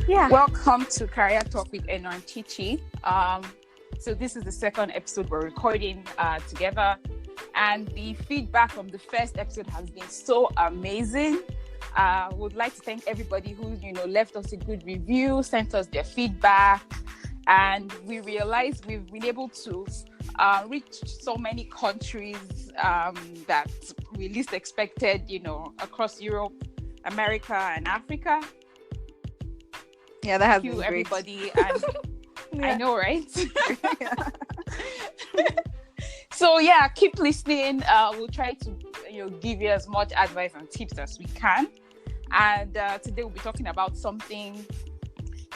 Yeah. Welcome to Career Talk with Eno and Chichi. So this is the second episode we're recording together, and the feedback from the first episode has been so amazing. Would like to thank everybody who left us a good review, sent us their feedback, and we realized we've been able to reach so many countries that we least expected, across Europe, America, and Africa. Yeah, that has Thank you, been great. everybody. And Yeah. I know, right? So yeah, keep listening. We'll try to give you as much advice and tips as we can. And today we'll be talking about something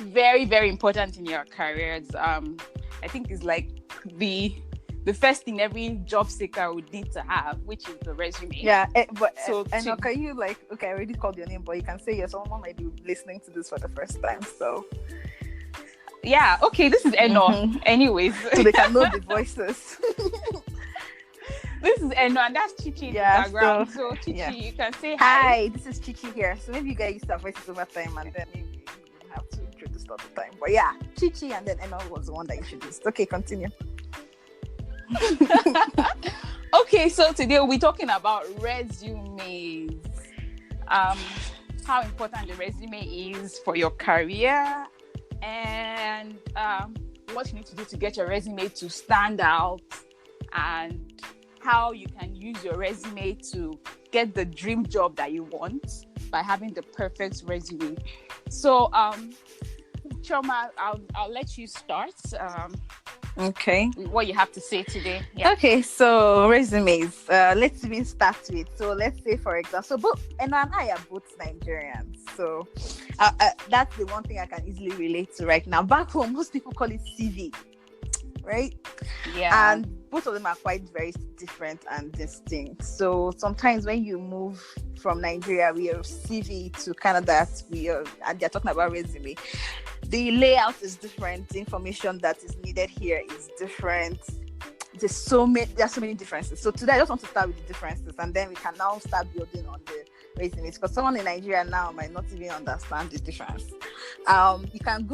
very, very important in your careers. I think it's like the first thing every job seeker would need to have, which is the resume. Yeah, but So can you I already called your name, but you can say yes. Someone might be listening to this for the first time, so yeah, okay, this is Eno. Mhm. Anyways, so they can know the voices. this is Eno, and that's Chichi in Yeah, the background. so, So Chichi, yeah. you can say hi. Hi, this is Chichi here. So maybe you guys used to have voices over time, and then maybe you didn't have to introduce all the time. But yeah, Chichi, and then Eno was the one that introduced. Okay, continue. Okay, so today we'll be talking about resumes. How important the resume is for your career, and what you need to do to get your resume to stand out, and how you can use your resume to get the dream job that you want by having the perfect resume. So, Choma, I'll let you start. Okay. With what you have to say today. Yeah. Okay, so resumes. Let's even start with. So let's say, for example, so both Eno and I are both Nigerians. So that's the one thing I can easily relate to right now. Back home, most people call it CV, right? Yeah. And both of them are quite very different and distinct. So sometimes when you move from Nigeria, we have CV to Canada, and they're talking about resume. The layout is different. The information that is needed here is different. There are so many differences. So today I just want to start with the differences, and then we can now start building on the resumes, because someone in Nigeria now might not even understand the difference. You can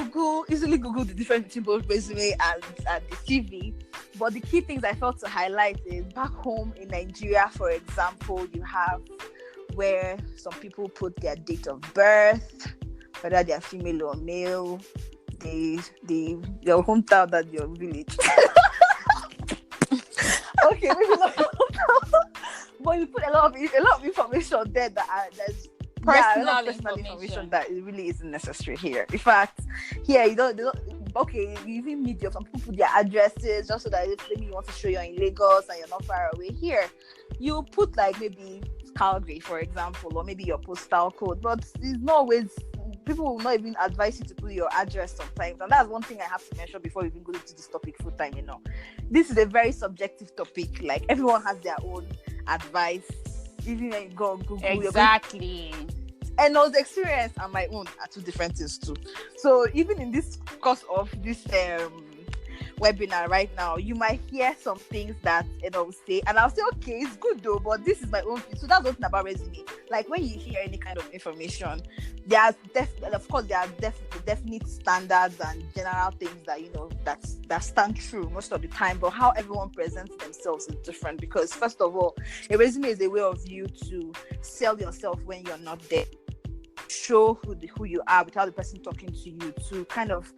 easily Google the difference between both resume and the CV. But the key things I felt to highlight is back home in Nigeria, for example, you have where some people put their date of birth, whether they are female or male, your hometown, that your village. Okay, maybe not your hometown, but you put a lot of information there there's personal information that it really isn't necessary here. In fact, here you don't okay, you even need some people put their addresses just so that if maybe you want to show you're in Lagos and you're not far away. Here, you put like maybe Calgary, for example, or maybe your postal code, but it's not always. People will not even advise you to put your address sometimes, and that's one thing I have to mention before we even go into this topic full time. This is a very subjective topic. Like, everyone has their own advice. Even when you go on Google, exactly. And those experience and my own are two different things too. So even in this course of this webinar right now, you might hear some things that will say, and I'll say, okay, it's good though, but this is my own thing. So that's one thing about resume. Like, when you hear any kind of information, there's definite standards and general things that that stand true most of the time. But how everyone presents themselves is different, because first of all, a resume is a way of you to sell yourself when you're not there, show who you are without the person talking to you, to kind of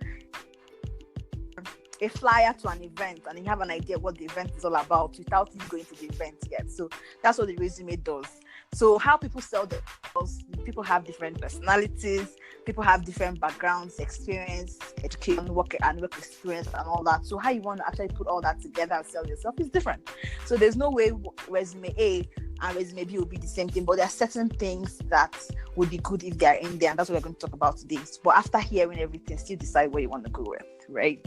a flyer to an event, and you have an idea what the event is all about without you going to the event yet. So that's what the resume does. So how people sell themselves, people have different personalities, people have different backgrounds, experience, education, work experience, and all that. So how you want to actually put all that together and sell yourself is different. So there's no way resume A and resume B will be the same thing, but there are certain things that would be good if they are in there, and that's what we're going to talk about today. But after hearing everything, still decide what you want to go with, right?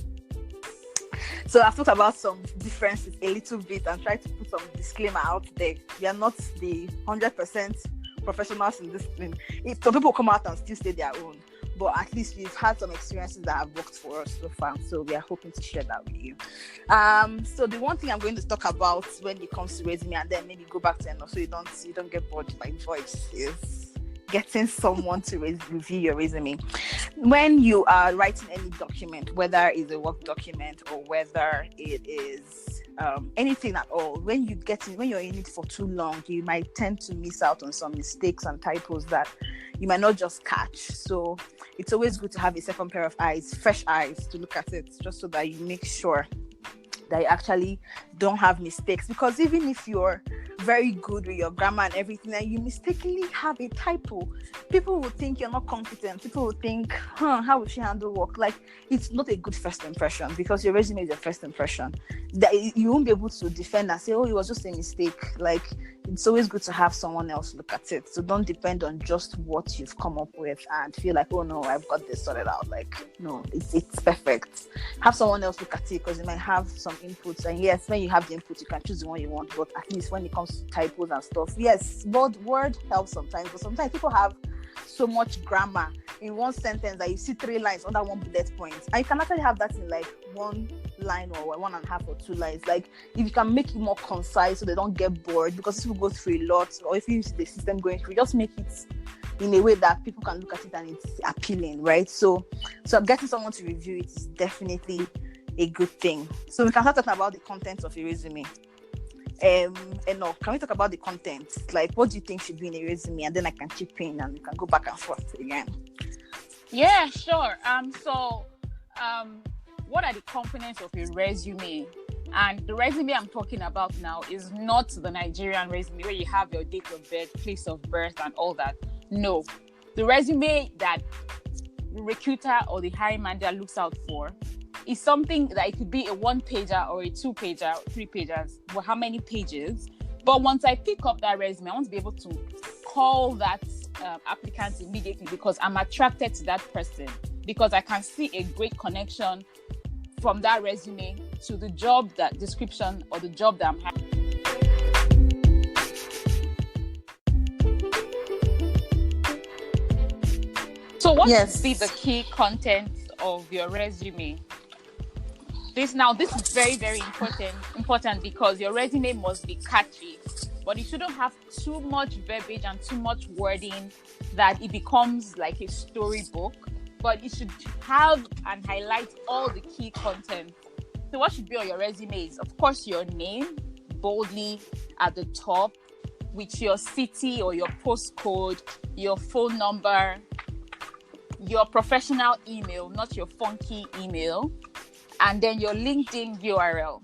So I've talked about some differences a little bit and tried to put some disclaimer out there. We are not the 100% professionals in this thing. Some people come out and still say their own, but at least we've had some experiences that have worked for us so far. So we are hoping to share that with you. So the one thing I'm going to talk about when it comes to resume, and then maybe go back to Eno so you don't get bored by my voice, is getting someone to review your resume. when you are writing any document, whether it's a work document or whether it is anything at all, when you're in it for too long, you might tend to miss out on some mistakes and typos that you might not just catch. So it's always good to have a second pair of eyes, fresh eyes, to look at it, just so that you make sure that you actually don't have mistakes. Because even if you're very good with your grammar and everything and you mistakenly have a typo, people will think you're not competent. People will think, how will she handle work? Like, it's not a good first impression, because your resume is your first impression. That you won't be able to defend and say, oh, it was just a mistake. Like, it's always good to have someone else look at it. So don't depend on just what you've come up with and feel like, oh no, I've got this sorted out. Like, no, it's perfect. Have someone else look at it, because they might have some inputs. And yes, when you have the input, you can choose the one you want. But at least when it comes to typos and stuff, yes, word helps sometimes. But sometimes people have so much grammar in one sentence that you see 3 lines under one bullet point, and you can actually have that in like 1 line or 1.5 or 2 lines. Like, if you can make it more concise so they don't get bored, because people go through a lot, or if you see the system going through, just make it in a way that people can look at it and it's appealing, right? So getting someone to review it is definitely a good thing. So we can start talking about the content of a resume. Eno, can we talk about the content? Like, what do you think should be in a resume? And then I can chip in and we can go back and forth again. Yeah, sure. What are the components of a resume? And the resume I'm talking about now is not the Nigerian resume where you have your date of birth, place of birth, and all that. No, the resume that the recruiter or the hiring manager looks out for is something that it could be a 1-pager or a 2-pager, 3 pages, well, how many pages. But once I pick up that resume, I want to be able to call that applicant immediately, because I'm attracted to that person, because I can see a great connection from that resume to the job that description or the job that I'm having. So what should be the key content of your resume? This is very, very important because your resume must be catchy, but it shouldn't have too much verbiage and too much wording that it becomes like a storybook, but it should have and highlight all the key content. So what should be on your resume is, of course, your name boldly at the top with your city or your postcode, your phone number, your professional email, not your funky email, and then your LinkedIn URL.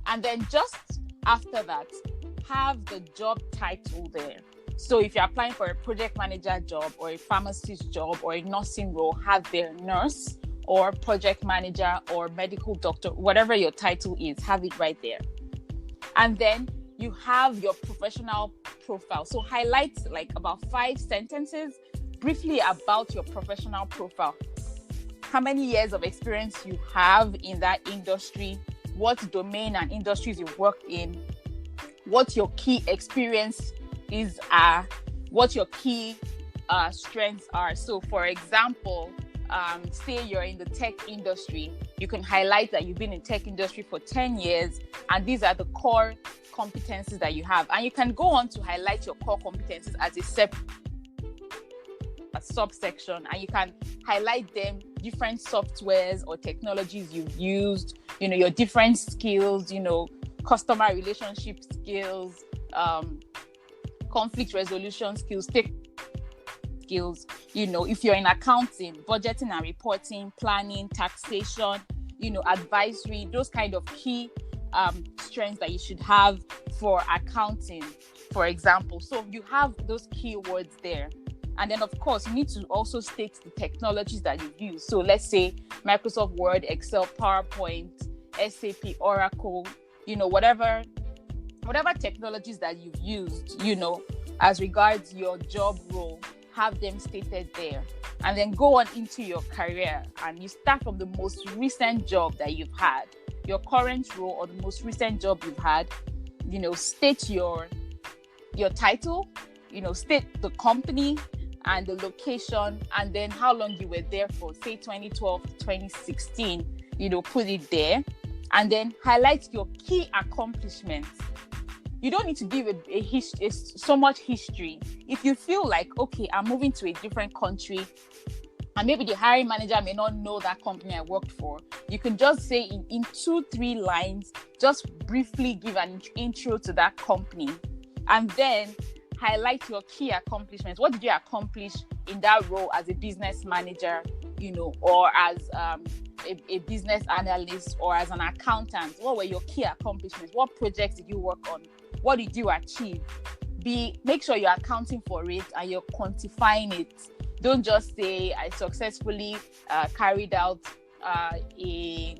And then just after that, have the job title there. So if you're applying for a project manager job or a pharmacist job or a nursing role, have their nurse or project manager or medical doctor, whatever your title is, have it right there. And then you have your professional profile. So highlight like about 5 sentences briefly about your professional profile. How many years of experience you have in that industry, what domain and industries you work in, what your key experience is, what your key strengths are. So for example, say you're in the tech industry, you can highlight that you've been in tech industry for 10 years and these are the core competencies that you have. And you can go on to highlight your core competencies as a separate subsection, and you can highlight them, different softwares or technologies you've used, your different skills, customer relationship skills, conflict resolution skills, tech skills, if you're in accounting, budgeting and reporting, planning, taxation, advisory, those kind of key strengths that you should have for accounting, for example. So you have those keywords there. And then, of course, you need to also state the technologies that you've used. So let's say Microsoft Word, Excel, PowerPoint, SAP, Oracle, whatever technologies that you've used, as regards your job role, have them stated there. And then go on into your career and you start from the most recent job that you've had, your current role or the most recent job you've had, state your title, state the company and the location, and then how long you were there for, say 2012 to 2016, put it there, and then highlight your key accomplishments. You don't need to give so much history. If you feel like, okay, I'm moving to a different country, and maybe the hiring manager may not know that company I worked for, you can just say in 2-3 lines, just briefly give an intro to that company, and then highlight your key accomplishments. What did you accomplish in that role as a business manager, or as a business analyst, or as an accountant? What were your key accomplishments? What projects did you work on? What did you achieve? Make sure you're accounting for it and you're quantifying it. Don't just say, I successfully carried out a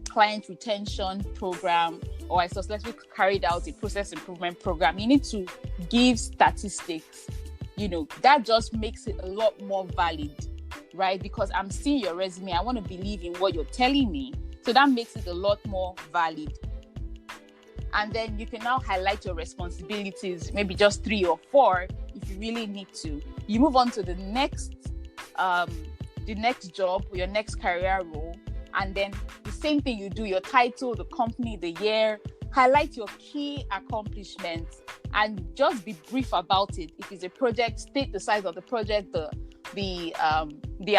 client retention program, or I successfully carried out a process improvement program. You need to give statistics. That just makes it a lot more valid, right? Because I'm seeing your resume. I want to believe in what you're telling me. So that makes it a lot more valid. And then you can now highlight your responsibilities, maybe just 3 or 4 if you really need to. You move on to the next job, your next career role, and then the same thing you do, your title, the company, the year, highlight your key accomplishments and just be brief about it. If it's a project, state the size of the project, the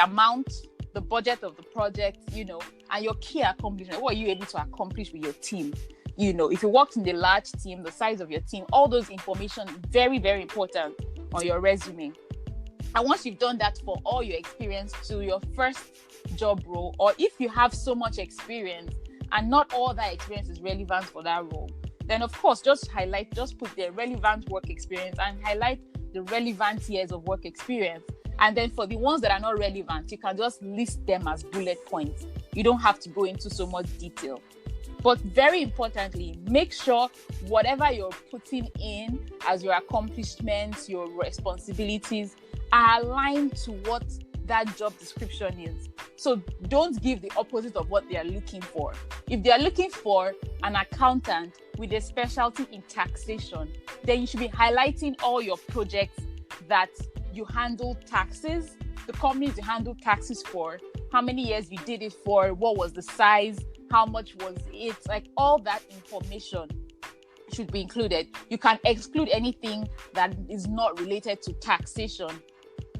amount, the budget of the project, and your key accomplishment. What are you able to accomplish with your team? If you worked in the large team, the size of your team, all those information, very, very important on your resume. And once you've done that for all your experience to your first job role, or if you have so much experience and not all that experience is relevant for that role, then of course, just put the relevant work experience and highlight the relevant years of work experience. And then for the ones that are not relevant, you can just list them as bullet points. You don't have to go into so much detail. But very importantly, make sure whatever you're putting in as your accomplishments, your responsibilities, are aligned to what that job description is. So don't give the opposite of what they are looking for. If they are looking for an accountant with a specialty in taxation, then you should be highlighting all your projects that you handle taxes, the companies you handle taxes for, how many years you did it for, what was the size, how much was it, like all that information should be included. You can exclude anything that is not related to taxation,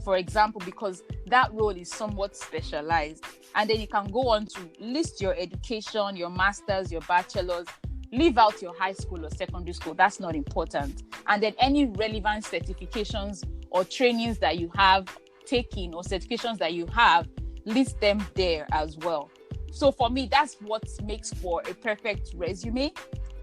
for example, because that role is somewhat specialized. And then you can go on to list your education, your master's, your bachelor's, leave out your high school or secondary school. That's not important. And then any relevant certifications or trainings that you have taken or certifications that you have, list them there as well. So for me, that's what makes for a perfect resume.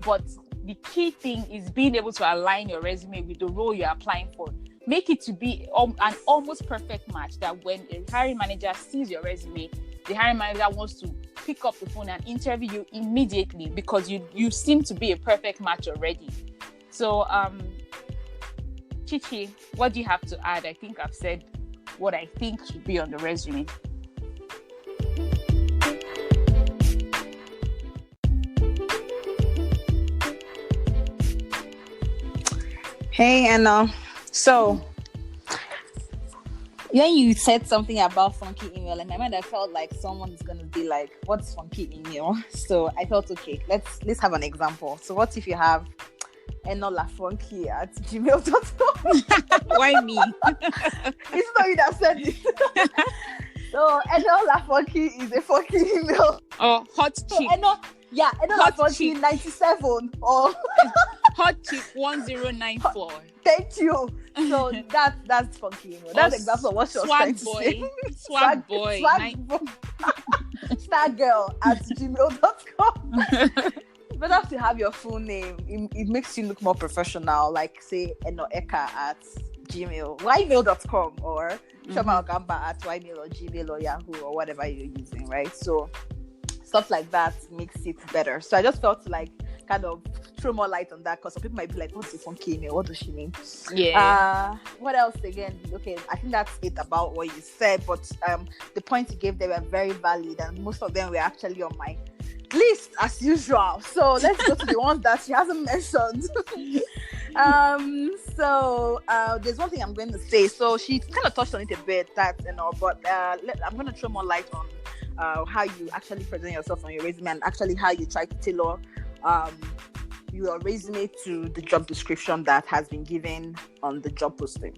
But the key thing is being able to align your resume with the role you're applying for. Make it to be an almost perfect match, that when a hiring manager sees your resume, the hiring manager wants to pick up the phone and interview you immediately because you seem to be a perfect match already. So, Chichi, what do you have to add? I think I've said what I think should be on the resume. Hey, Anna. So, when you said something about funky email, in my mind, I felt like someone is going to be like, what's funky email? So I thought, okay, let's have an example. So what if you have enolafunky@gmail.com? Why me? It's not you that said it. So enolafunky is a funky email. Oh, hot chick. So enolafunky 97 or hot chick 1094. Thank you. So that's funky email. That's example of what she was trying to say. Swag boy. Star girl at gmail.com. Better to have your full name. It makes you look more professional, like say enoeka at gmail, ymail.com, or Shoma Ogamba at ymail or gmail or yahoo or whatever you're using, right? So stuff like that makes it better. So I just felt like kind of throw more light on that, because some people might be like, what's the funky email? What does she mean? Yeah. What else again? Okay, I think that's it about what you said, but the points you gave, they were very valid, and most of them were actually on my list as usual. So let's go to the ones that she hasn't mentioned. There's one thing I'm going to say. So she kind of touched on it a bit, but I'm going to throw more light on how you actually present yourself on your resume, and actually how you try to tailor your resume to the job description that has been given on the job posting.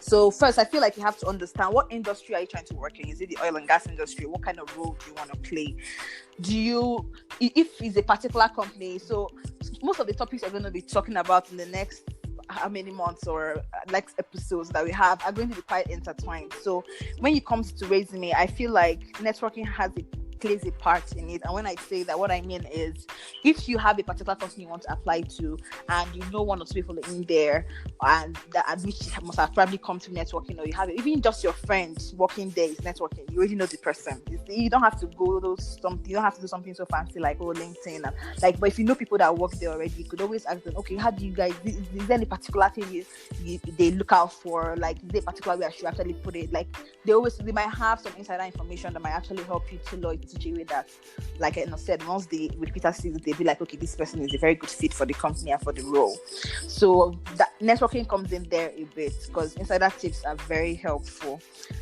So first, I feel like you have to understand what industry are you trying to work in. Is it the oil and gas industry? What kind of role do you want to play? If it's a particular company, so most of the topics we're going to be talking about in the next how many months or next episodes that we have are going to be quite intertwined. So when it comes to resume, I feel like networking plays a part in it. And when I say that, what I mean is, if you have a particular company you want to apply to and you know one or two people in there and that which must have probably come to networking, or you have even just your friends working there is networking, you already know the person. You don't have to you don't have to do something so fancy like LinkedIn and but if you know people that work there already, you could always ask them, okay, how do you guys, is there any particular thing they look out for? Like, is there a particular way I should actually put it? Like, they might have some insider information that might actually help you to know such a way that, like I said, once the recruiter sees it, they'll be like, okay, this person is a very good fit for the company and for the role. So that networking comes in there a bit, because insider tips are very helpful,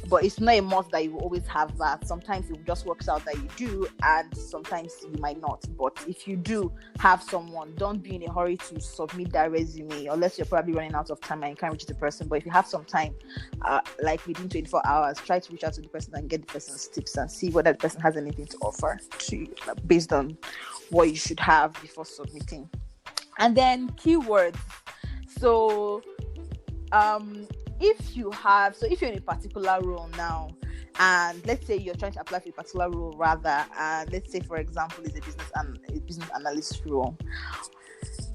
but it's not a must that you will always have that. Sometimes it just works out that you do, and sometimes you might not. But if you do have someone, don't be in a hurry to submit that resume unless you're probably running out of time and you can't reach the person. But if you have some time, like within 24 hours, try to reach out to the person and get the person's tips and see whether the person has anything to offer to you, based on what you should have before submitting. And then keywords. So if you're in a particular role now, and let's say you're trying to apply for a particular role rather, and let's say, for example, it's a business analyst role,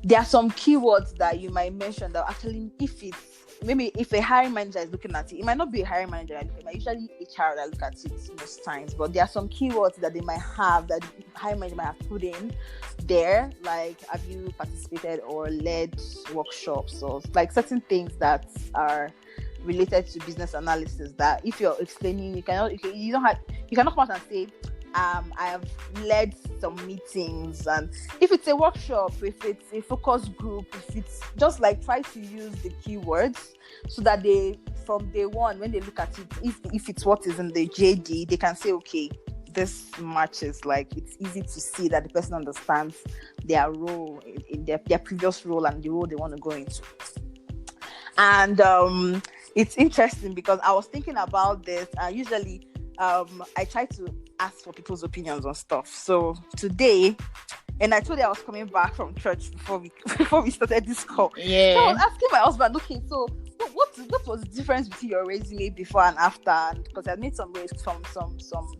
there are some keywords that you might mention that actually, if a hiring manager is looking at it might not be a hiring manager that look at it, usually HR that look at it most times, but there are some keywords that they might have that the hiring manager might have put in there, like, have you participated or led workshops, or like certain things that are related to business analysis that if you're explaining, you cannot come out and say, I have led some meetings. And if it's a workshop, if it's a focus group, if it's just like, try to use the keywords so that they, from day one, when they look at it, if it's what is in the JD, they can say, okay, this matches. Like, it's easy to see that the person understands their role in their previous role and the role they want to go into. And it's interesting because I was thinking about this, and usually I try to ask for people's opinions on stuff. So today, and I told you I was coming back from church before we started this call. Yeah. So I was asking my husband, okay, so what was the difference between your resume before and after? And because I made some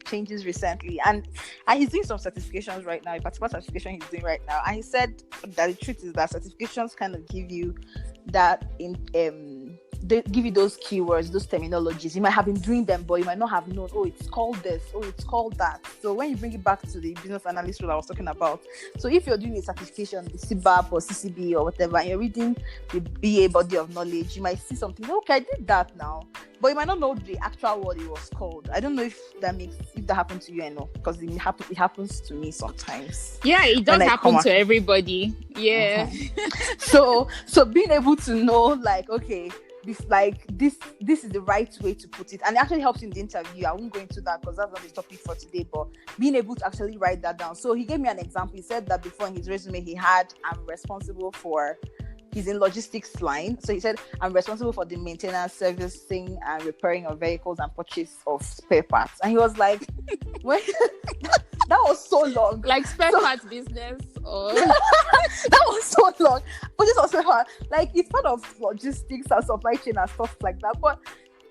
changes recently, and he's doing some certifications right now, a particular certification he's doing right now. And he said that the truth is that certifications kind of give you that they give you those keywords, those terminologies. You might have been doing them, but you might not have known, oh, it's called this, oh, it's called that. So when you bring it back to the business analyst role I was talking about, so if you're doing a certification, the CBAP or CCB or whatever, and you're reading the BA body of knowledge, you might see something, okay, I did that now, but you might not know the actual word it was called. I don't know if that happened to you, I know, because it happens to me sometimes. Yeah, it does happen to everybody. Yeah. So being able to know, like, okay, this is the right way to put it, and it actually helps in the interview. I won't go into that because that's not the topic for today, but being able to actually write that down. So he gave me an example. He said that before in his resume he had, I'm responsible for, he's in logistics line, so he said, I'm responsible for the maintenance, servicing and repairing of vehicles and purchase of spare parts. And he was like, when that was so long, like spare parts business, or that was so long, but this was so hard. Like, it's part of logistics and supply chain and stuff like that. But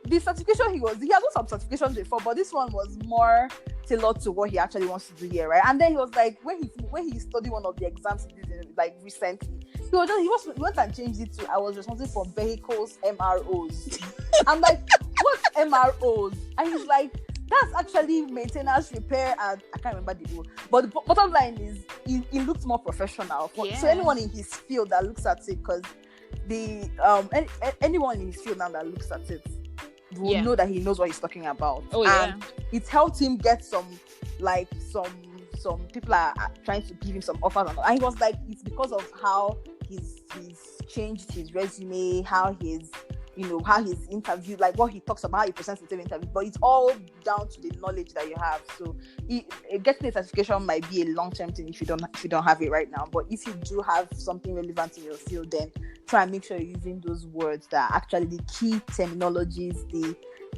the certification he had done some certifications before, but this one was more tailored to what he actually wants to do here, right? And then he was like, when he studied one of the exams he did like recently, he went and changed it to, I was responsible for vehicles MROs. I'm like, what's MROs? And he's like, that's actually maintenance, repair, and I can't remember the word. But the bottom line is, it looks more professional. So anyone in his field that looks at it, because anyone in his field now that looks at it will know that he knows what he's talking about. And it helped him get some people are trying to give him some offers, and he was like, it's because of how he's changed his resume, how he's how he's interviewed, like what he talks about, how he presents in the interview, but it's all down to the knowledge that you have. So getting a certification might be a long-term thing if you don't have it right now, but if you do have something relevant in your field, then try and make sure you're using those words that are actually the key terminologies,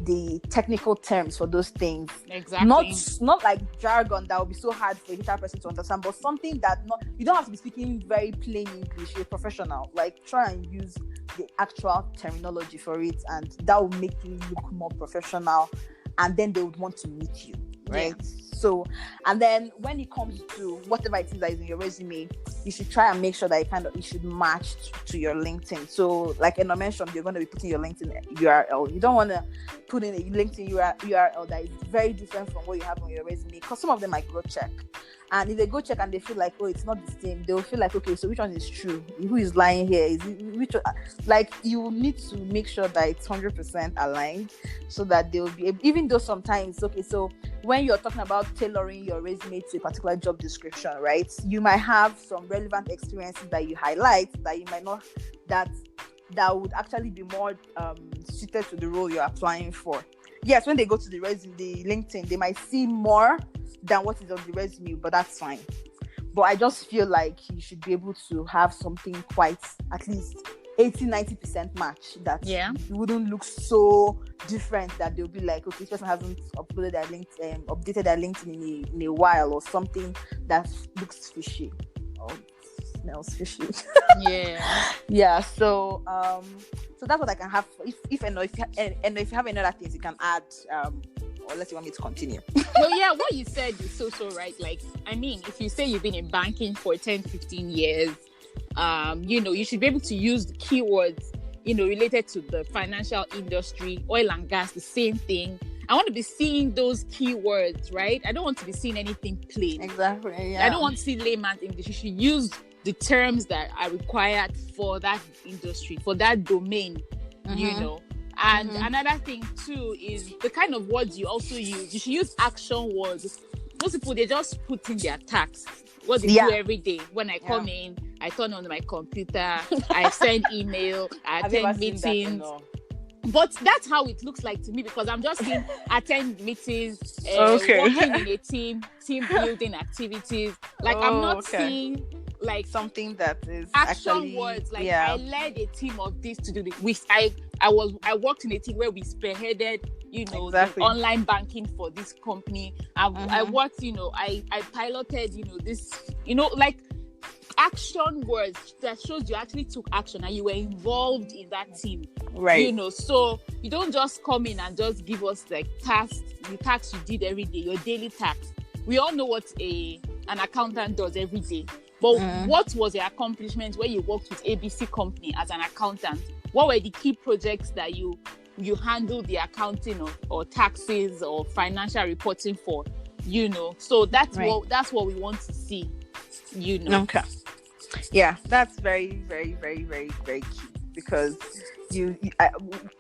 the technical terms for those things. Exactly. Not like jargon that will be so hard for a HR person to understand, but something that you don't have to be speaking very plain English. You're a professional. Like, try and use the actual terminology for it, and that will make you look more professional, and then they would want to meet you, right? Yeah. So, and then when it comes to whatever it is that is in your resume, you should try and make sure that it should match to your LinkedIn. So, like Eno mentioned, you're going to be putting your LinkedIn URL. You don't want to put in a LinkedIn URL that is very different from what you have on your resume, because some of them might go check. And if they go check and they feel like, oh, it's not the same, they'll feel like, okay, so which one is true? Who is lying here? Is it which one? Like, you need to make sure that it's 100% aligned, so that they'll be able, even though sometimes, okay, so when you're talking about tailoring your resume to a particular job description, right? You might have some relevant experiences that you highlight that you might not, that would actually be more suited to the role you're applying for. Yes, when they go to the resume, the LinkedIn, they might see more than what is on the resume, but that's fine. But I just feel like you should be able to have something quite, at least 80-90% match, that wouldn't look so different that they'll be like, okay, this person hasn't updated their LinkedIn in a while, or something that looks fishy or smells fishy. Yeah. So that's what I can have. If you have any other things you can add, unless you want me to continue. Well, yeah, what you said is so right. Like, I mean, if you say you've been in banking for 10-15 years, you should be able to use the keywords, related to the financial industry, oil and gas, the same thing. I want to be seeing those keywords, right? I don't want to be seeing anything plain. Exactly, yeah. I don't want to see layman's English. You should use the terms that are required for that industry, for that domain, And another thing too is the kind of words you also use. You should use action words. Most people, they just put in their tasks, what they do every day. When I come in, I turn on my computer, I send email, I attend meetings. But that's how it looks like to me, because I'm just seeing attend meetings, working in a team building activities. Like, I'm not seeing like something that is action actually words. Like, I led a team of this to do this. I worked in a team where we spearheaded, the online banking for this company. I worked, I piloted, this, like action words that shows you actually took action and you were involved in that team. Right. So you don't just come in and just give us like the tasks you did every day, your daily tasks. We all know what an accountant does every day. But what was the accomplishment where you worked with ABC company as an accountant? What were the key projects that you handled the accounting or taxes or financial reporting for? So that's what we want to see. Okay. Yeah, that's very, very, very, very, very key, because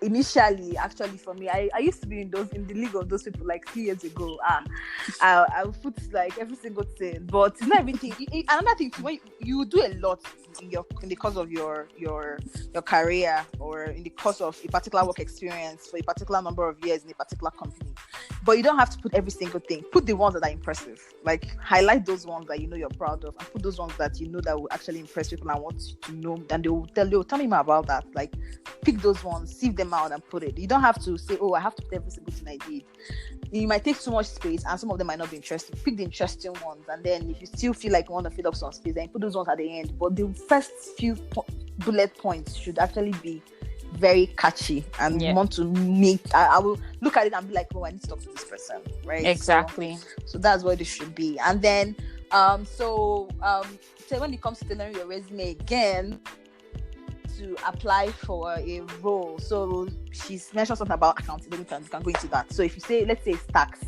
initially, actually, for me, I used to be in the league of those people like 3 years ago. I would put like every single thing, but it's not everything. Another thing, when you do a lot in the course of your career, or in the course of a particular work experience for a particular number of years in a particular company, but you don't have to put every single thing. Put the ones that are impressive, like highlight those ones that you're proud of, and put those ones that that will actually impress people and want to know. And they will tell me more about that. Like, pick those ones, sieve them out, and put it. You don't have to say, oh, I have to put every single thing I did. You might take too much space, and some of them might not be interesting. Pick the interesting ones, and then if you still feel like you want to fill up some space, then put those ones at the end. But the first few bullet points should actually be very catchy, and want to meet. I will look at it and be like, oh, I need to talk to this person, right? Exactly. So that's what it should be. And then, so when it comes to tailoring your resume again, to apply for a role. So she's mentioned something about accounting. Then we can go into that. So if you say, let's say it's tax,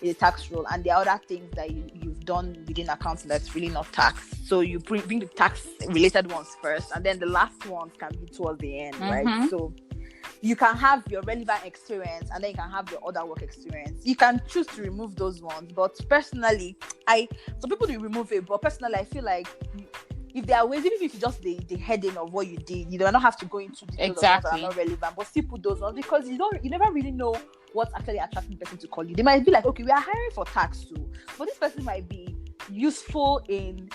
a tax role, and there are other things that you've done within accounting that's really not tax. So you bring the tax related ones first, and then the last ones can be towards the end, right? So you can have your relevant experience, and then you can have your other work experience. You can choose to remove those ones, but personally, some people do remove it, but personally, I feel like if there are ways, even if you just the heading of what you did, you do not have to go into details of ones that are not relevant, but still put those ones, because you never really know what's actually attracting the person to call you. They might be like, okay, we are hiring for tax too, but this person might be useful in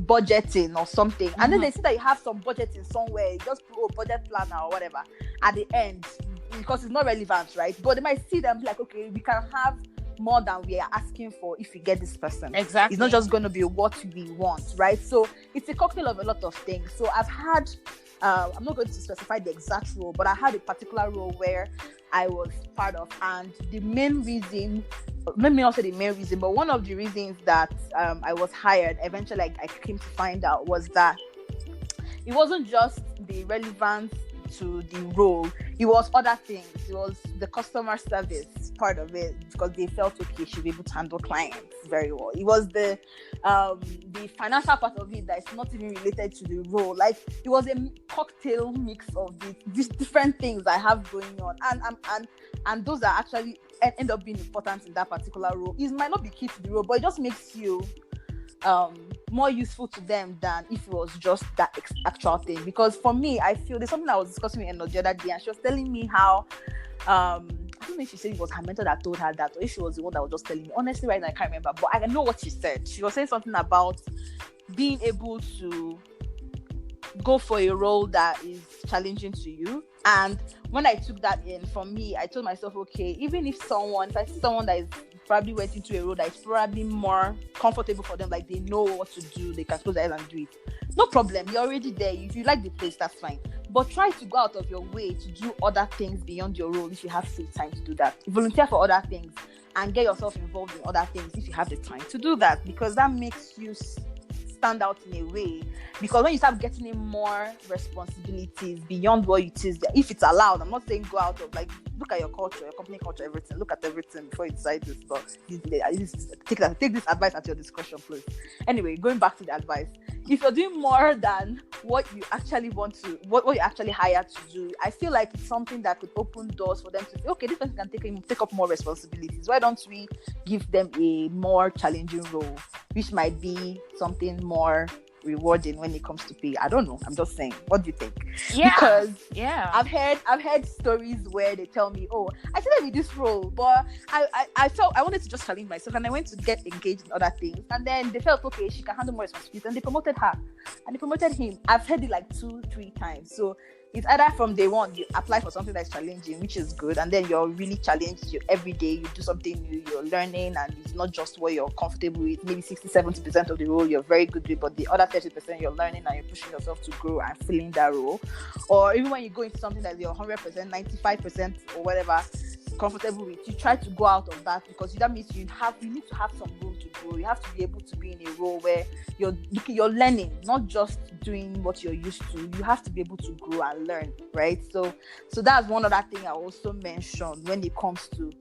budgeting or something, and then they see that you have some budgeting somewhere, you just put budget planner or whatever at the end, because it's not relevant, right? But they might see them like, okay, we can have more than we are asking for if we get this person. Exactly. It's not just going to be what we want, right? So it's a cocktail of a lot of things. So I've had, I'm not going to specify the exact role, but I had a particular role where I was part of, and the main reason, let me not say the main reason, but one of the reasons that I was hired, eventually I came to find out, was that it wasn't just the relevance to the role, it was other things. It was the customer service part of it, because they felt okay, she'd be able to handle clients very well. It was the financial part of it that is not even related to the role. Like, it was a cocktail mix of these different things I have going on, and those are actually end up being important in that particular role. It might not be key to the role, but it just makes you more useful to them than if it was just that actual thing. Because for me, I feel there's something I was discussing with Eno the other day, and she was telling me how I don't know if she said it was her mentor that told her that, or if she was the one that was just telling me. Honestly, right now I can't remember, but I know what she said. She was saying something about being able to go for a role that is challenging to you. And when I took that in, for me, I told myself, okay, even if I see someone that is probably went into a role that is probably more comfortable for them, like they know what to do, they can close their eyes and do it, no problem, you're already there. If you like the place, that's fine, but try to go out of your way to do other things beyond your role if you have free time to do that. Volunteer for other things and get yourself involved in other things if you have the time to do that, because that makes you stand out in a way. Because when you start getting in more responsibilities beyond what it is, if it's allowed, I'm not saying go out of, like, look at your culture, your company culture, everything, look at everything before you decide this, but take this advice at your discretion, please. Anyway, going back to the advice, if you're doing more than what you actually want to, what you actually hired to do, I feel like it's something that could open doors for them to say, okay, this person can take up more responsibilities. Why don't we give them a more challenging role, which might be something more rewarding when it comes to pay? I don't know, I'm just saying. What do you think? Because I've heard stories where they tell me, oh, I started with this role, but I felt I wanted to just challenge myself, and I went to get engaged in other things, and then they felt, okay, she can handle more responsibilities, and they promoted her and they promoted him. I've heard it like 2-3 times. So it's either from day one you apply for something that's challenging, which is good, and then you're really challenged. Every day you do something new, you're learning, and it's not just what you're comfortable with. Maybe 60-70% of the role you're very good with, but the other 30% you're learning and you're pushing yourself to grow and filling that role. Or even when you go into something that you're 100%, 95% or whatever comfortable with, you try to go out of that, because that means you need to have some room to grow. You have to be able to be in a role where you're learning, not just doing what you're used to. You have to be able to grow and learn, right? So that's one other thing I also mentioned when it comes to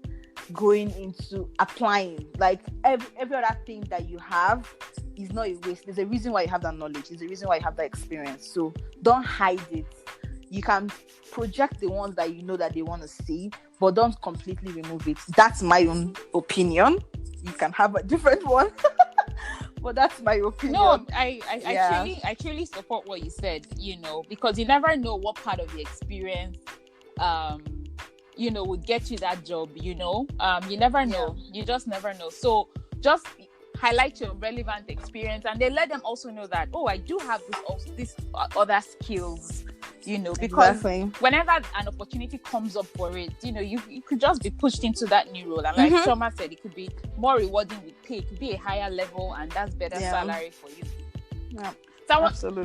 going into applying. Like every other thing that you have is not a waste. There's a reason why you have that knowledge. There's a reason why you have that experience. So don't hide it. You can project the ones that you know that they want to see, but don't completely remove it. That's my own opinion. You can have a different one, but that's my opinion. No, I truly support what you said, because you never know what part of the experience, would get you that job, you never know. You just never know. So just highlight your relevant experience, and then let them also know that, oh, I do have this other skills, because whenever an opportunity comes up for it, you could just be pushed into that new role. And like Choma said, it could be more rewarding with pay, it could be a higher level, and that's better salary for you. Yeah. So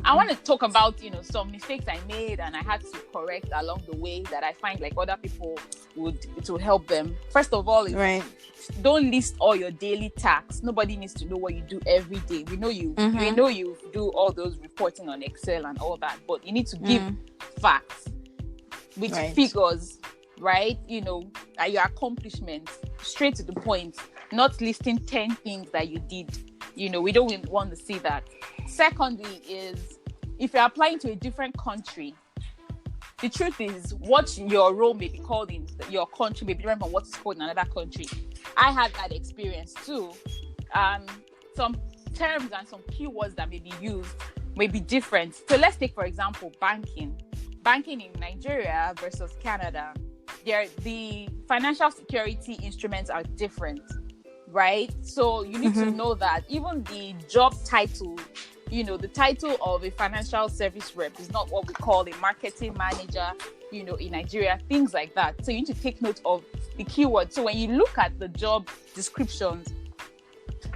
I want to talk about, some mistakes I made and I had to correct along the way that I find like other people to help them. First of all, don't list all your daily tasks. Nobody needs to know what you do every day. We know you do all those reporting on Excel and all that, but you need to give facts with figures, right? Your accomplishments, straight to the point, not listing 10 things that you did. We don't want to see that. Secondly is, if you're applying to a different country, the truth is what your role may be called in your country may be different from what is called in another country. I had that experience too. Some terms and some keywords that may be used may be different. So let's take, for example, banking. Banking in Nigeria versus Canada. The financial security instruments are different, right? So you need to know that even the job title, the title of a financial service rep is not what we call a marketing manager, in Nigeria, things like that. So you need to take note of the keywords. So when you look at the job descriptions,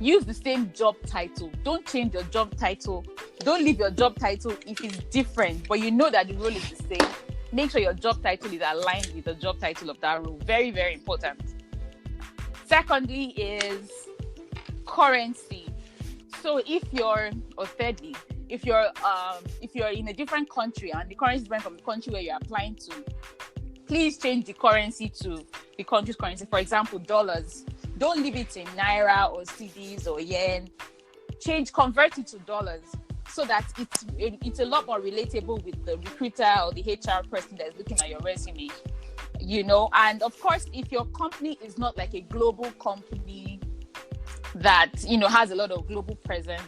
use the same job title. Don't change your job title. Don't leave your job title if it's different, but you know that the role is the same. Make sure your job title is aligned with the job title of that role. Very, very important. Secondly is currency. So thirdly, if you're in a different country and the currency is different from the country where you're applying to, please change the currency to the country's currency. For example, dollars. Don't leave it in naira or cedis or yen. Convert it to dollars so that it's a lot more relatable with the recruiter or the HR person that's looking at your resume. And of course, if your company is not like a global company that has a lot of global presence,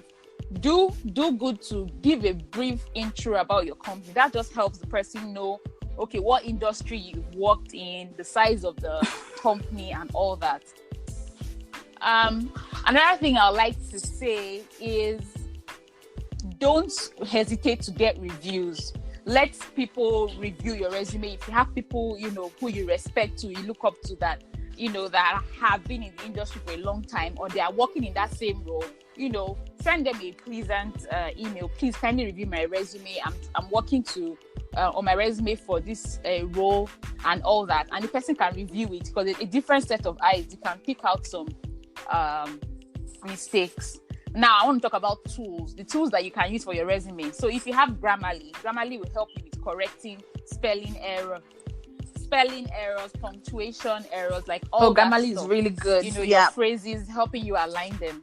do good to give a brief intro about your company. That just helps the person know, okay, what industry you've worked in, the size of the company, and all that. Another thing I would like to say is don't hesitate to get reviews. Let people review your resume. If you have people, who you respect to, you look up to, that, that have been in the industry for a long time, or they are working in that same role, send them a pleasant email. Please kindly review my resume. I'm working on my resume for this role and all that. And the person can review it, because a different set of eyes, you can pick out some mistakes. Now, I want to talk about the tools that you can use for your resume. So if you have Grammarly will help you with correcting spelling errors, punctuation errors, like all that Grammarly stuff. is really good. Your phrases, helping you align them.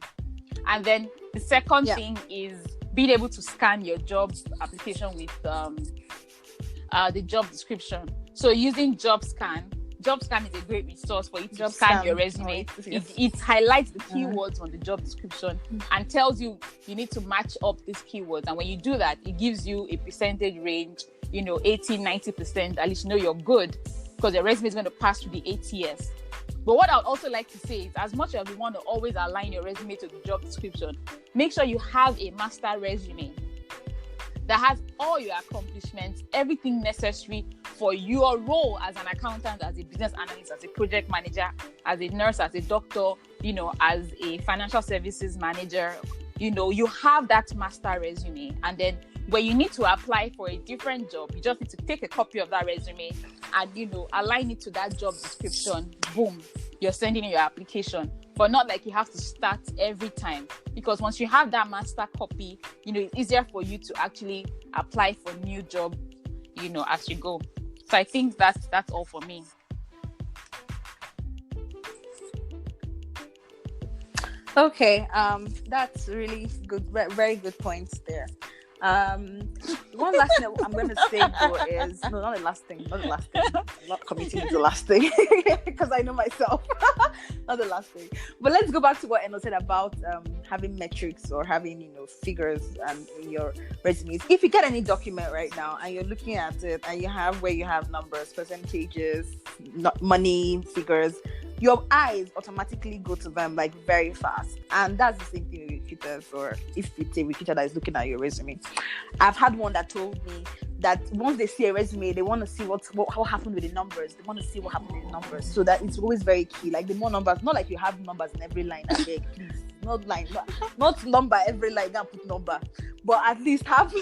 And then the second thing is being able to scan your job application with the job description. So using JobScan is a great resource for you to scan your resume. It highlights the keywords on the job description and tells you need to match up these keywords. And when you do that, it gives you a percentage range, 80-90%. At least you're good, because your resume is going to pass through the ATS. But what I would also like to say is, as much as you want to always align your resume to the job description, make sure you have a master resume that has all your accomplishments, everything necessary for your role as an accountant, as a business analyst, as a project manager, as a nurse, as a doctor, as a financial services manager. You have that master resume. And then when you need to apply for a different job, you just need to take a copy of that resume and, align it to that job description. Boom, you're sending in your application. But not like you have to start every time, because once you have that master copy, it's easier for you to actually apply for new job, as you go. So I think that's all for me. Okay, that's really good, very good points there. One last thing I'm going to say though is not the last thing. I'm not committing to the last thing because I know myself. Not the last thing. But let's go back to what Eno said about having metrics or having figures in your resumes. If you get any document right now and you're looking at it and you have numbers, percentages, money, figures, your eyes automatically go to them like very fast. And that's the same thing with recruiters, or if it's a recruiter that is looking at your resume. I've had one that told me that once they see a resume, they want to see what happened with the numbers. They want to see what happened with the numbers. So that it's always very key. Like the more numbers, not like you have numbers in every line. I beg, please. Not number every line, don't put number. But at least have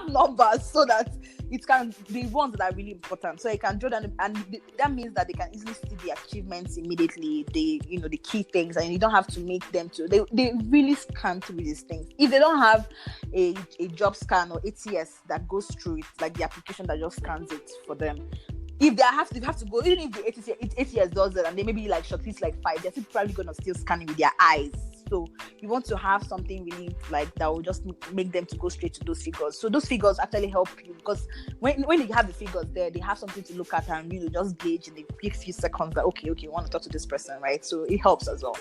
numbers so that it can be ones that are really important. So you can draw down, and that means that they can easily see the achievements immediately, the key things, and you don't have to make them to. They really scan through these things. If they don't have a job scan or ATS that goes through it, like the application that just scans it for them. If they have to go, even if the ATS does it, and they maybe like shortlist like 5, they're still probably gonna still scan it with their eyes. So you want to have something really like that will just make them to go straight to those figures. So those figures actually help you, because when you have the figures there, they have something to look at and really just gauge in a quick few seconds that okay, you want to talk to this person, right? So it helps as well.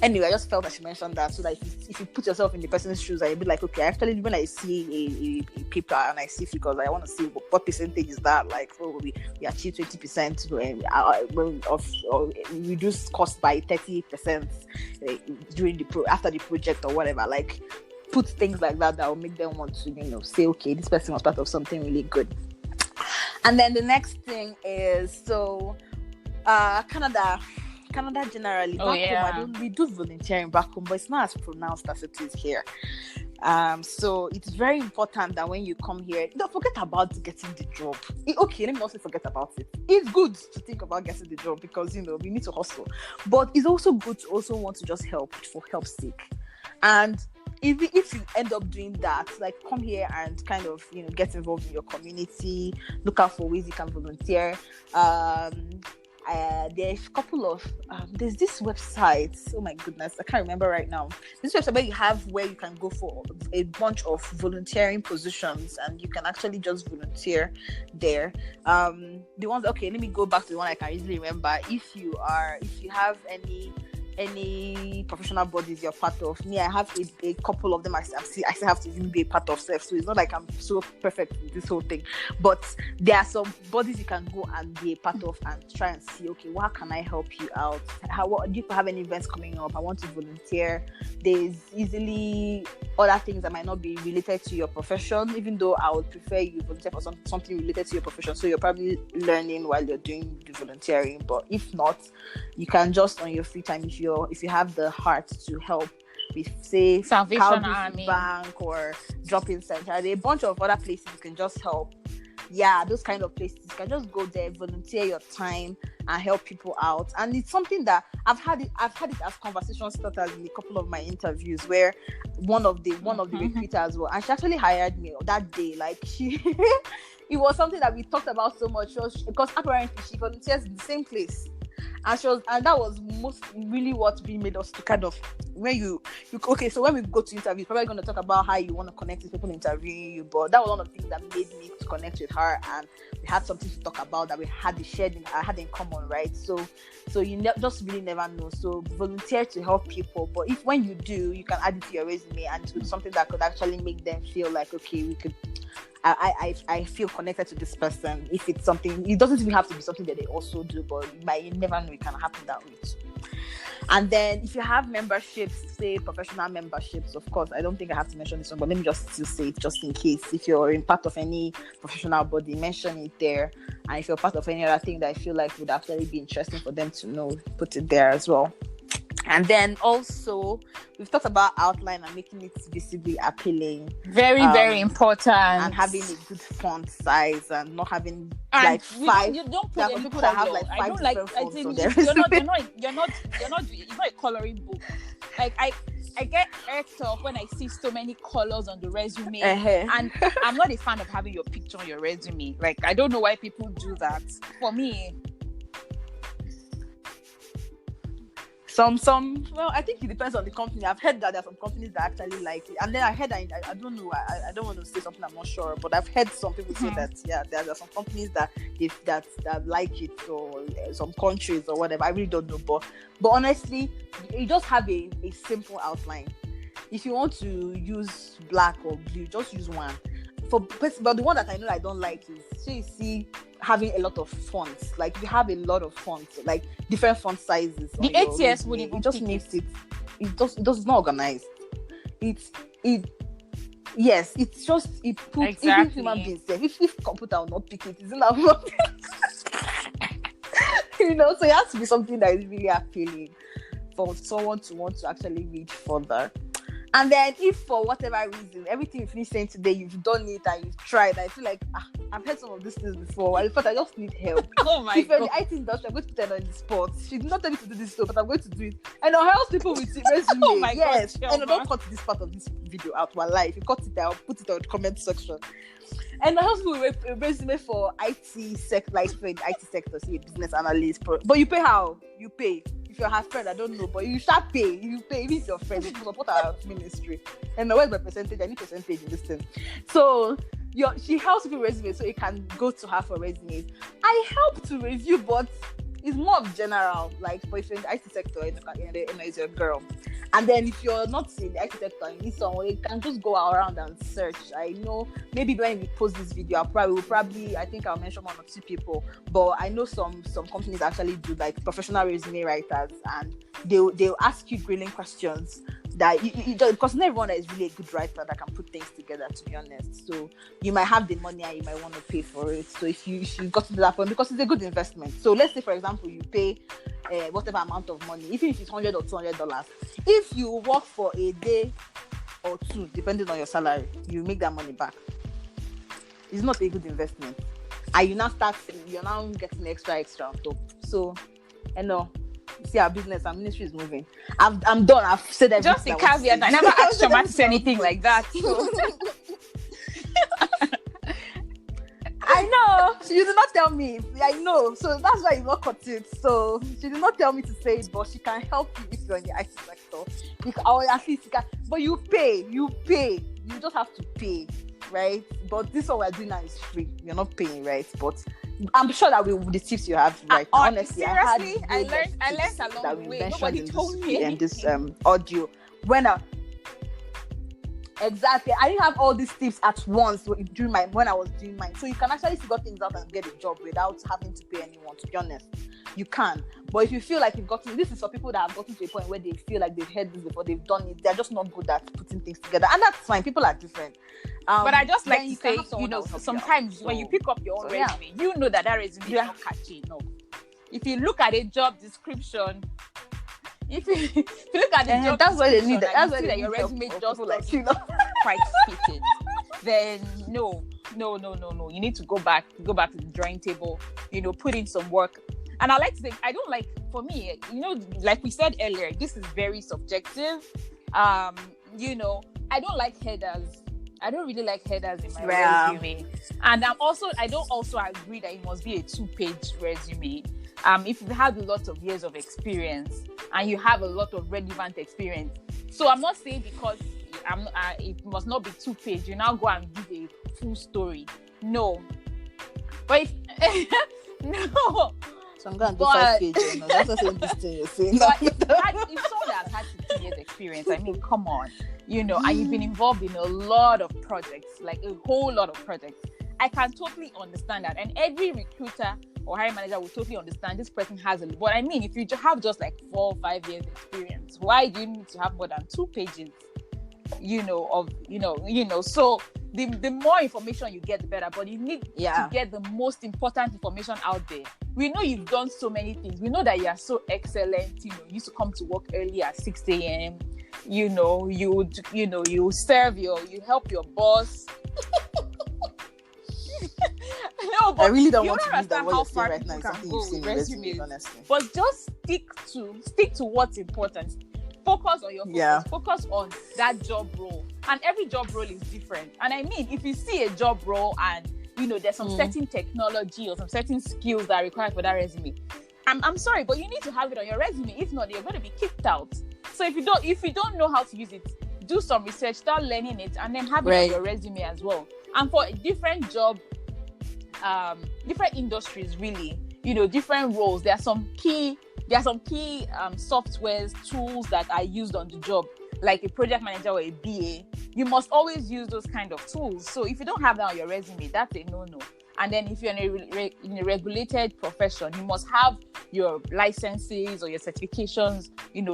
Anyway, I just felt I should mention that, so that if you put yourself in the person's shoes, I'd be like, okay, actually, when I see a paper and I see figures, I want to see what percentage is that, like, oh, we achieve 20% or reduce cost by 30% during after the project or whatever. Like, put things like that will make them want to, say, okay, this person was part of something really good. And then the next thing is, so Canada generally, back home, we do volunteering back home, but it's not as pronounced as it is here. So it's very important that when you come here, don't forget about getting the job. Okay, let me also forget about it. It's good to think about getting the job because we need to hustle, but it's also good to also want to just help for help's sake. And if you end up doing that, like, come here and kind of get involved in your community, look out for ways you can volunteer. There's a couple of there's this website, oh my goodness, I can't remember right now. This website where you can go for a bunch of volunteering positions, and you can actually just volunteer there. The ones, okay, let me go back to the one I can easily remember. If you have any professional bodies you're part of. Me, I have a couple of them I still have to even be a part of self, so it's not like I'm so perfect with this whole thing, but there are some bodies you can go and be a part of and try and see, okay, what can I help you out? Do you have any events coming up? I want to volunteer. There's easily other things that might not be related to your profession, even though I would prefer you volunteer for something related to your profession, so you're probably learning while you're doing the volunteering. But if not, you can just on your free time, if you have the heart to help with, say, Salvation Army Bank or drop-in center, there are a bunch of other places you can just help. Yeah, those kind of places, you can just go there, volunteer your time and help people out. And it's something that I've had it as conversation starters in a couple of my interviews, where one of the recruiters and she actually hired me that day. Like, it was something that we talked about so much, because apparently she volunteers in the same place. And that was really what really made us to kind of, when okay, so when we go to interview, probably going to talk about how you want to connect with people interviewing you, but that was one of the things that made me to connect with her, and we had something to talk about that we had in common, right? So you just really never know. So volunteer to help people, but when you do, you can add it to your resume, and it's something that could actually make them feel like, okay, we could. I feel connected to this person. If it's something, it doesn't even have to be something that they also do, but you never know, it can happen that way too. And then if you have memberships, say professional memberships, of course, I don't think I have to mention this one, but let me just still say it just in case. If you're in part of any professional body, mention it there. And if you're part of any other thing that I feel like would actually be interesting for them to know, put it there as well. And then also, we've talked about outline and making it visibly appealing. Very, very important. And having a good font size and not having like five. You don't put any people color. that have like five different fonts on their you're not it's not a coloring book. Like I get irked off when I see so many colors on the resume, and I'm not a fan of having your picture on your resume. Like, I don't know why people do that. For me, well, I think it depends on the company. I've heard that there are some companies that actually like it, and then I heard that I don't know, I don't want to say something I'm not sure, but I've heard some people say that there are some companies that like it, or some countries or whatever. I really don't know, but honestly, you just have a simple outline. If you want to use black or blue, just use one. But the one that I know I don't like is, so you see, having a lot of fonts. Like, you have a lot of fonts, like different font sizes. The ATS would even, it just makes it not organized. It's just, it puts even human beings there. If computer will not pick it, isn't that what? So it has to be something that is really appealing for someone to want to actually read further. And then, if for whatever reason, everything you finish saying today, you've done it and you've tried, I feel like, I've heard some of these things before. I thought I just need help. Oh my God. If you're in God. the IT industry, I'm going to put her on the spot. She did not tell me to do this stuff, but I'm going to do it. And I'll help people with it. Resume. Oh my God. And I don't cut this part of this video out while live. If you cut it out, put it on the comment section. And I help people with a resume for IT sector, like for the IT sector, say business analyst. But you pay how? You pay if you're her friend, I don't know, but you shall pay. You pay if it's your friend. You support our ministry. And where's my percentage? I need percentage in this thing. So she helps with resumes, so you can go to her for resumes. I help to review, but it's more of general. Like, for if you're in the IT sector, it's your girl. And then if you're not in the IT sector, you need someone, you can just go around and search. I know maybe when we post this video, I think I'll mention 1 or 2 people, but I know some companies actually do like professional resume writers, and they'll ask you grilling questions that you just, because not everyone is really a good writer that can put things together, to be honest. So you might have the money and you might want to pay for it. So if you've got to that point, because it's a good investment. So let's say, for example, you pay whatever amount of money, even if it's $100 or $200. If you work for a day or 2, depending on your salary, you make that money back. It's not a good investment. And you're now getting extra on top. So, see, our business, our ministry is moving. I'm done. I've said everything. Just a caveat. I never asked Choma to say anything like that. So. I know. She did not tell me. I know. So that's why you not cut it. So she did not tell me to say it, but she can help you if you're in the IT sector. Or at least you can. But you pay. You just have to pay, right? But this one we're doing now is free. You're not paying, right? But I'm sure that the tips you have, right? Honestly, seriously, I learned along the way. Nobody told me in this audio. Exactly. I didn't have all these tips at once when I was doing mine. So you can actually figure things out and get a job without having to pay anyone, to be honest. You can. But if you feel like this is for people that have gotten to a point where they feel like they've heard this before, they've done it, they're just not good at putting things together. And that's fine. People are different. But I just like to say, sometimes when you pick up your own resume, you know that resume is not catchy enough. If you look at a job description, if you look at the job that's why they need that. That's why that your resume just like quite fitted. Then no. You need to go back to the drawing table. Put in some work. And I like to say, I don't like, for me, like we said earlier, this is very subjective. I don't like headers. I don't really like headers in my resume. And I don't also agree that it must be a 2-page resume. If you have lots of years of experience and you have a lot of relevant experience. So I'm not saying because it must not be 2-page, you now go and give a full story. No. But no. So I'm going to do 5-page. That's not saying this thing you're saying. But if someone that has had 15 years experience, I mean, come on. And you've been involved in a lot of projects, like a whole lot of projects. I can totally understand that. And every recruiter or hiring manager will totally understand this person has but I mean, if you have just like 4 or 5 years experience, why do you need to have more than 2 pages? So the more information you get, the better. But you need to get the most important information out there. We know you've done so many things. We know that you are so excellent. You used to come to work early at 6 a.m. You serve you help your boss. No, but I really don't want to believe that what you're saying right now is something you've seen in resumes, honestly. But just stick to what's important. Focus on your focus. Focus on that job role. And every job role is different. And I mean, if you see a job role and there's some certain technology or some certain skills that are required for that resume, I'm sorry, but you need to have it on your resume. If not, you're going to be kicked out. So if you don't know how to use it, do some research, start learning it, and then have it on your resume as well. And for different different industries, really, different roles, there are some key softwares, tools that are used on the job, like a project manager or a BA. You must always use those kind of tools. So if you don't have that on your resume, that's a no-no. And then if you're in a regulated profession, you must have your licenses or your certifications,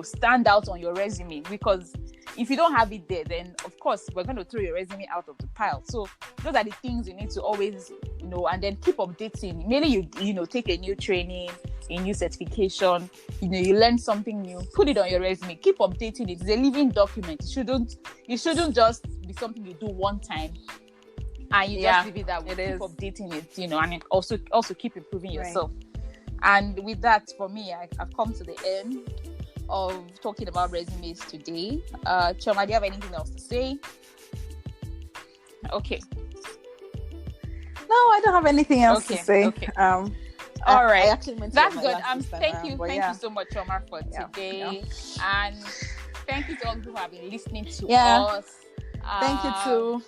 stand out on your resume. Because if you don't have it there, then of course we're going to throw your resume out of the pile. So those are the things you need to always know, and then keep updating. Maybe you take a new training, a new certification, you learn something new, put it on your resume, keep updating it. It's a living document. It shouldn't just be something you do one time and you just leave it that way. Keep updating it, and also keep improving yourself. And with that, for me, I've come to the end of talking about resumes today. Choma, do you have anything else to say? Okay. No, I don't have anything else to say. Okay. All right. I actually meant to That's my good. last Thank you. but Thank yeah. you so much, Omar, for today. And thank you to all who have been listening to us. Thank you too.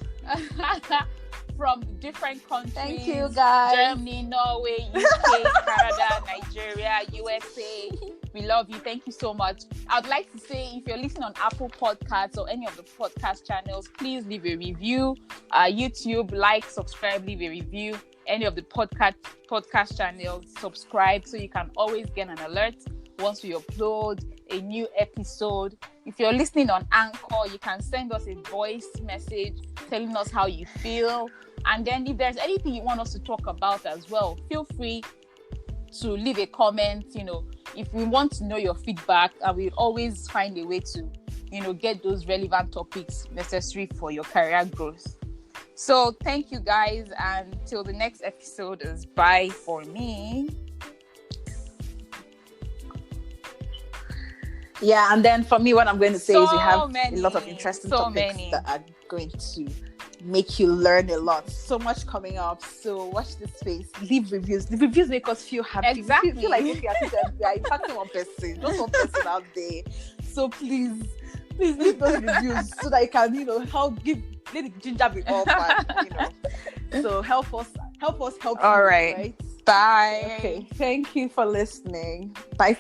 From different countries. Thank you, guys. Germany, Norway, UK, Canada, Nigeria, USA. We love you. Thank you so much. I'd like to say, if you're listening on Apple Podcasts or any of the podcast channels, please leave a review. YouTube, like, subscribe, leave a review. Any of the podcast channels, subscribe so you can always get an alert once we upload a new episode. If you're listening on Anchor, you can send us a voice message telling us how you feel. And then if there's anything you want us to talk about as well, feel free to leave a comment. If we want to know your feedback, and we'll always find a way to, get those relevant topics necessary for your career growth. So thank you guys, and till the next episode is bye for me. Yeah, and then for me, what I'm going to say is we have a lot of interesting topics that are going to make you learn a lot. So much coming up. So watch this space. Leave reviews. The reviews make us feel happy. Exactly. Feel like we are impacting one person, just one person out there. So please leave those reviews so that you can, let the ginger be up and, So help us help All you, right. Bye. Okay. Thank you for listening. Bye.